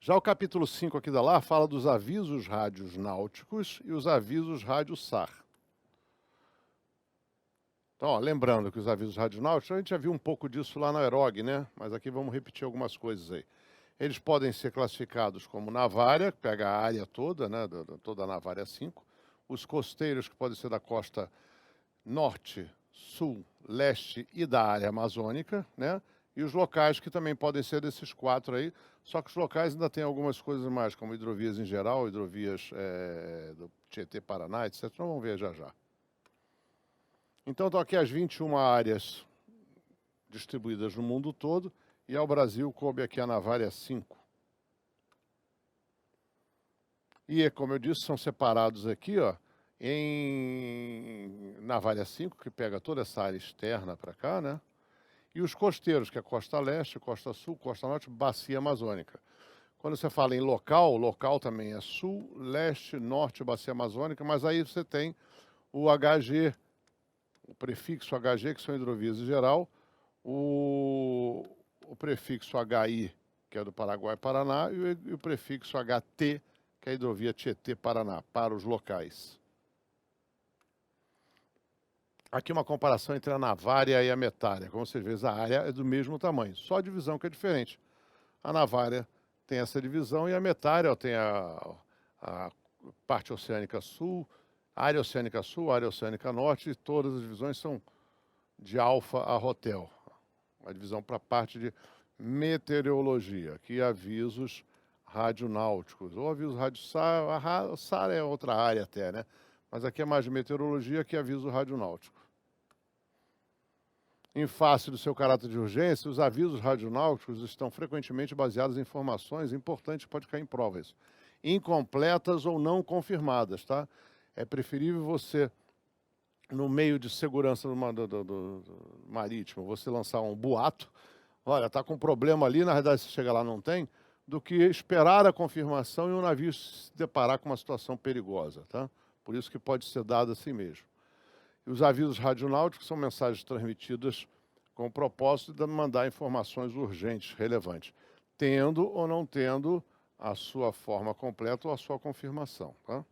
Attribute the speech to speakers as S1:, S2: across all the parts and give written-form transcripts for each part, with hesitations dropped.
S1: Já o capítulo 5 aqui da LAR fala dos avisos rádios náuticos e os avisos rádio SAR. Então, ó, lembrando que os avisos radionáuticos, a gente já viu um pouco disso lá na Aerog, né? Mas aqui vamos repetir algumas coisas aí. Eles podem ser classificados como navária, que pega a área toda, né? Toda a navária 5. Os costeiros, que podem ser da costa norte, sul, leste e da área amazônica, né? E os locais, que também podem ser desses 4 aí, só que os locais ainda tem algumas coisas mais, como hidrovias em geral, hidrovias do Tietê-Paraná, etc. Então, vamos ver já já. Então, estão aqui as 21 áreas distribuídas no mundo todo, e ao Brasil coube aqui a navária 5. E, como eu disse, são separados aqui, ó, em navária 5, que pega toda essa área externa para cá, né? E os costeiros, que é costa leste, costa sul, costa norte, bacia amazônica. Quando você fala em local, local também é sul, leste, norte, bacia amazônica, mas aí você tem o HG, o prefixo HG, que são hidrovias em geral, o prefixo HI, que é do Paraguai e Paraná, e o prefixo HT, que é a hidrovia Tietê-Paraná, para os locais. Aqui uma comparação entre a navária e a metária. Como vocês veem, a área é do mesmo tamanho, só a divisão que é diferente. A navária tem essa divisão e a metária tem a parte oceânica sul, área oceânica sul, área oceânica norte, e todas as divisões são de alfa a rotel. A divisão para a parte de meteorologia, aqui avisos radionáuticos, ou avisos rádio SAR, a SAR é outra área até, né? Mas aqui é mais de meteorologia, aqui é aviso radionáutico. Em face do seu caráter de urgência, os avisos radionáuticos estão frequentemente baseados em informações importantes que pode cair em provas, incompletas ou não confirmadas, tá? É preferível você, no meio de segurança do marítimo, você lançar um boato, olha, está com um problema ali, na verdade, se chega lá não tem, do que esperar a confirmação e o navio se deparar com uma situação perigosa, tá? Por isso que pode ser dado assim mesmo. E os avisos radionáuticos são mensagens transmitidas com o propósito de mandar informações urgentes, relevantes, tendo ou não tendo a sua forma completa ou a sua confirmação, tá?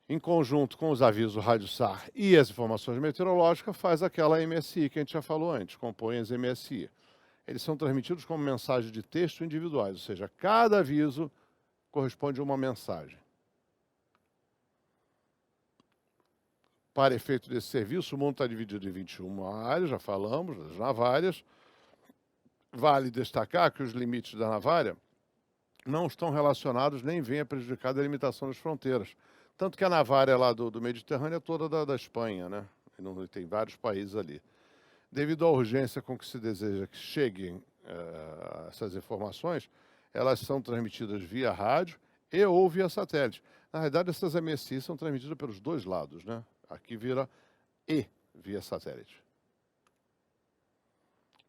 S1: Em conjunto com os avisos rádio SAR e as informações meteorológicas, faz aquela MSI que a gente já falou antes, compõe as MSI. Eles são transmitidos como mensagens de texto individuais, ou seja, cada aviso corresponde a uma mensagem. Para efeito desse serviço, o mundo está dividido em 21 áreas, já falamos, das navárias. Vale destacar que os limites da navária não estão relacionados nem vêm a prejudicar a delimitação das fronteiras. Tanto que a navária lá do Mediterrâneo é toda da Espanha, né? E tem vários países ali. Devido à urgência com que se deseja que cheguem essas informações, elas são transmitidas via rádio e ou via satélite. Na verdade, essas MSI são transmitidas pelos dois lados, né? Aqui vira E via satélite.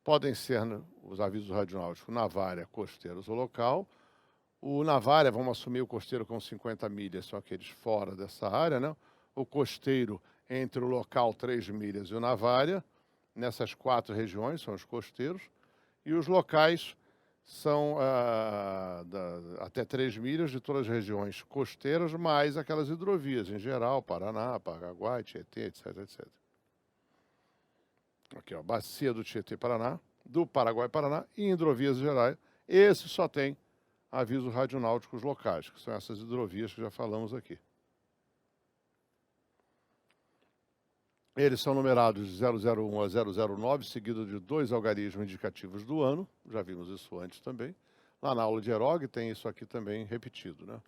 S1: Podem ser, né, os avisos radionáuticos navária, costeiros ou local. O navária, vamos assumir o costeiro com 50 milhas, são aqueles fora dessa área, né? O costeiro entre o local 3 milhas e o navária, nessas 4 regiões são os costeiros. E os locais são até 3 milhas de todas as regiões costeiras, mais aquelas hidrovias em geral, Paraná, Paraguai, Tietê, etc, etc. Aqui, ó, bacia do Tietê-Paraná, do Paraguai-Paraná e hidrovias gerais. Esse só tem avisos radionáuticos locais, que são essas hidrovias que já falamos aqui. Eles são numerados de 001 a 009, seguido de 2 algarismos indicativos do ano. Já vimos isso antes também. Lá na aula de Aerog tem isso aqui também repetido, né?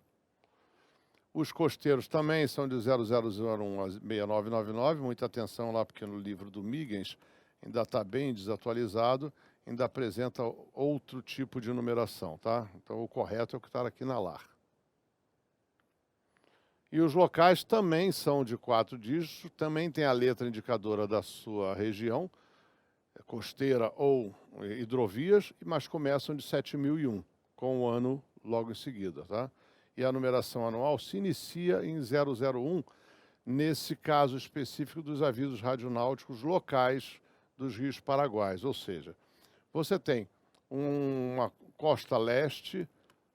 S1: Os costeiros também são de 0001 a 6999. Muita atenção lá, porque no livro do Migens ainda está bem desatualizado, ainda apresenta outro tipo de numeração, tá? Então o correto é o que está aqui na LAR. E os locais também são de 4 dígitos, também tem a letra indicadora da sua região, costeira ou hidrovias, mas começam de 7001, com o ano logo em seguida, tá? E a numeração anual se inicia em 001, nesse caso específico dos avisos radionáuticos locais dos rios paraguaios, ou seja, você tem uma Costa Leste,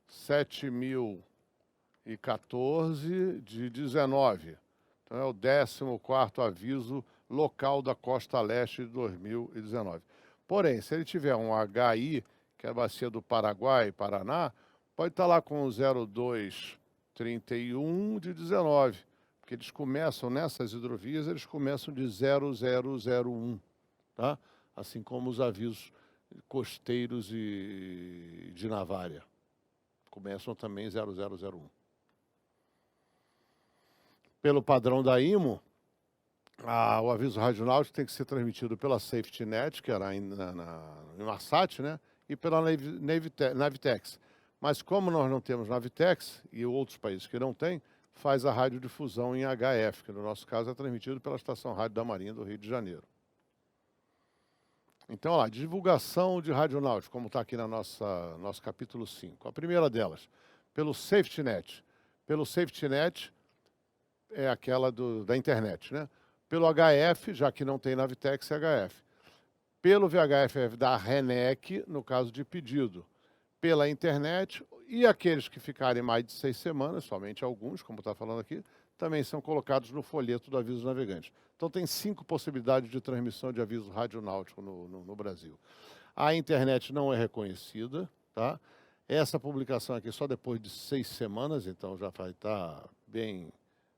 S1: 7.014 de 19. Então é o 14º aviso local da Costa Leste de 2019. Porém, se ele tiver um HI, que é a bacia do Paraguai, Paraná, pode estar lá com o 0231 de 19, porque eles começam, nessas hidrovias, eles começam de 0001, tá? Assim como os avisos costeiros e de navária. Começam também 0001. Pelo padrão da IMO, o aviso radionáutico tem que ser transmitido pela Safety Net, que era na Inmarsat, né? E pela Navitex. Mas como nós não temos Navitex, e outros países que não têm, faz a radiodifusão em HF, que no nosso caso é transmitido pela Estação Rádio da Marinha do Rio de Janeiro. Então, olha lá, divulgação de radionáutica, como está aqui na nosso capítulo 5. A primeira delas, pelo Safety Net. Pelo Safety Net é aquela da internet, né? Pelo HF, já que não tem Navitex, é HF. Pelo VHF da RENEC, no caso de pedido. Pela internet, e aqueles que ficarem mais de 6 semanas, somente alguns, como está falando aqui, também são colocados no folheto do aviso navegante. Então tem 5 possibilidades de transmissão de aviso radionáutico no Brasil. A internet não é reconhecida, tá? Essa publicação aqui só depois de 6 semanas, então já vai estar bem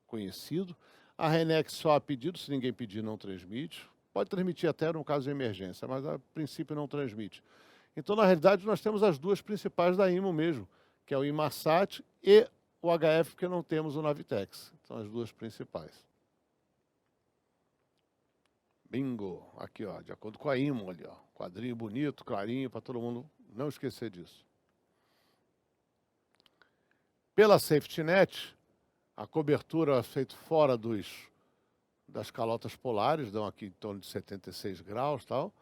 S1: conhecido. A RENEC só a pedido, se ninguém pedir não transmite. Pode transmitir até no caso de emergência, mas a princípio não transmite. Então, na realidade, nós temos as duas principais da IMO mesmo, que é o Inmarsat e o HF, porque não temos o Navitex. São as duas principais. Bingo! Aqui, ó, de acordo com a IMO ali, ó. Quadrinho bonito, clarinho, para todo mundo não esquecer disso. Pela Safety Net, a cobertura é feita fora das calotas polares, dão aqui em torno de 76 graus e tal.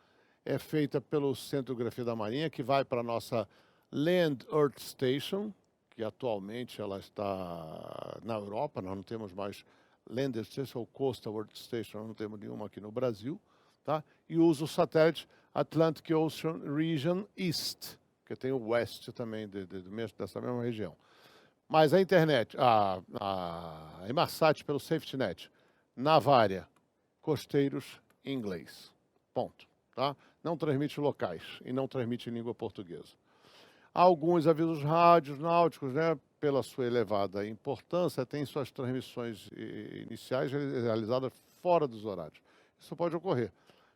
S1: É feita pelo Centro de Geografia da Marinha, que vai para a nossa Land Earth Station, que atualmente ela está na Europa, nós não temos mais Land Earth Station ou Coastal Earth Station, nós não temos nenhuma aqui no Brasil, tá? E usa o satélite Atlantic Ocean Region East, que tem o West também dessa mesma região. Mas a internet, a Inmarsat pelo Safety Net, navária, costeiros, inglês. Ponto. Tá? Não transmite locais e não transmite em língua portuguesa. Alguns avisos radionáuticos, né, pela sua elevada importância, têm suas transmissões iniciais realizadas fora dos horários. Isso pode ocorrer.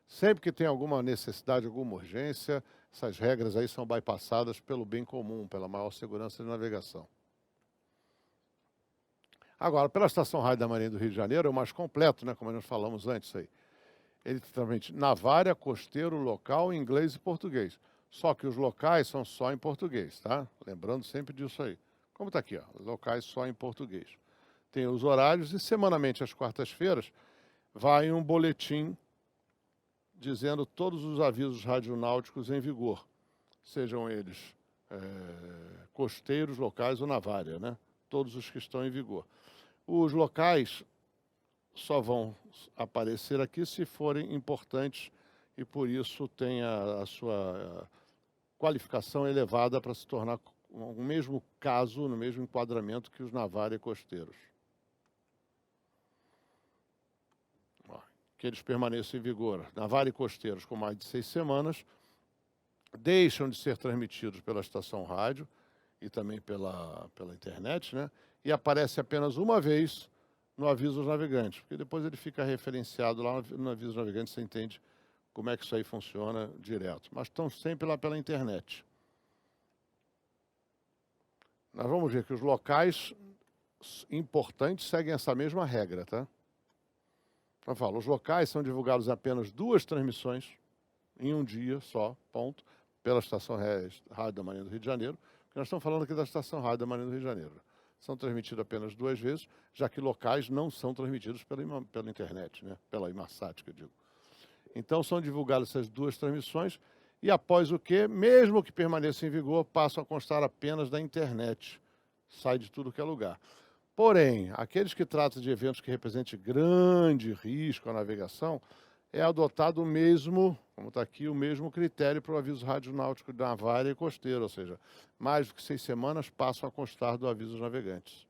S1: Sempre que tem alguma necessidade, alguma urgência, essas regras aí são bypassadas pelo bem comum, pela maior segurança de navegação. Agora, pela Estação Rádio da Marinha do Rio de Janeiro, é o mais completo, né, como nós falamos antes aí. Ele transmite navária, costeiro, local, inglês e português. Só que os locais são só em português, tá? Lembrando sempre disso aí. Como está aqui, ó, locais só em português. Tem os horários e semanalmente, às quartas-feiras, vai um boletim dizendo todos os avisos radionáuticos em vigor. Sejam eles costeiros, locais ou navária, né? Todos os que estão em vigor. Os locais só vão aparecer aqui se forem importantes e, por isso, tem a sua qualificação elevada para se tornar no mesmo caso, no mesmo enquadramento que os navária e costeiros. Ó, que eles permaneçam em vigor. Navária e costeiros com mais de 6 semanas deixam de ser transmitidos pela estação rádio e também pela internet, né? E aparece apenas uma vez no aviso dos navegantes, porque depois ele fica referenciado lá no aviso dos navegantes, você entende como é que isso aí funciona direto. Mas estão sempre lá pela internet. Nós vamos ver que os locais importantes seguem essa mesma regra, tá? Eu falo, os locais são divulgados apenas 2 transmissões em um dia só, ponto, pela Estação Rádio da Marinha do Rio de Janeiro, porque nós estamos falando aqui da Estação Rádio da Marinha do Rio de Janeiro. São transmitidos apenas 2 vezes, já que locais não são transmitidos pela internet, né? Pela Inmarsat, que eu digo. Então, são divulgadas essas 2 transmissões e, após o que, mesmo que permaneça em vigor, passam a constar apenas da internet. Sai de tudo que é lugar. Porém, aqueles que tratam de eventos que representem grande risco à navegação, é adotado o mesmo como está aqui, o mesmo critério para o aviso radionáutico naval e costeiro, ou seja, mais do que 6 semanas passam a constar do aviso dos navegantes.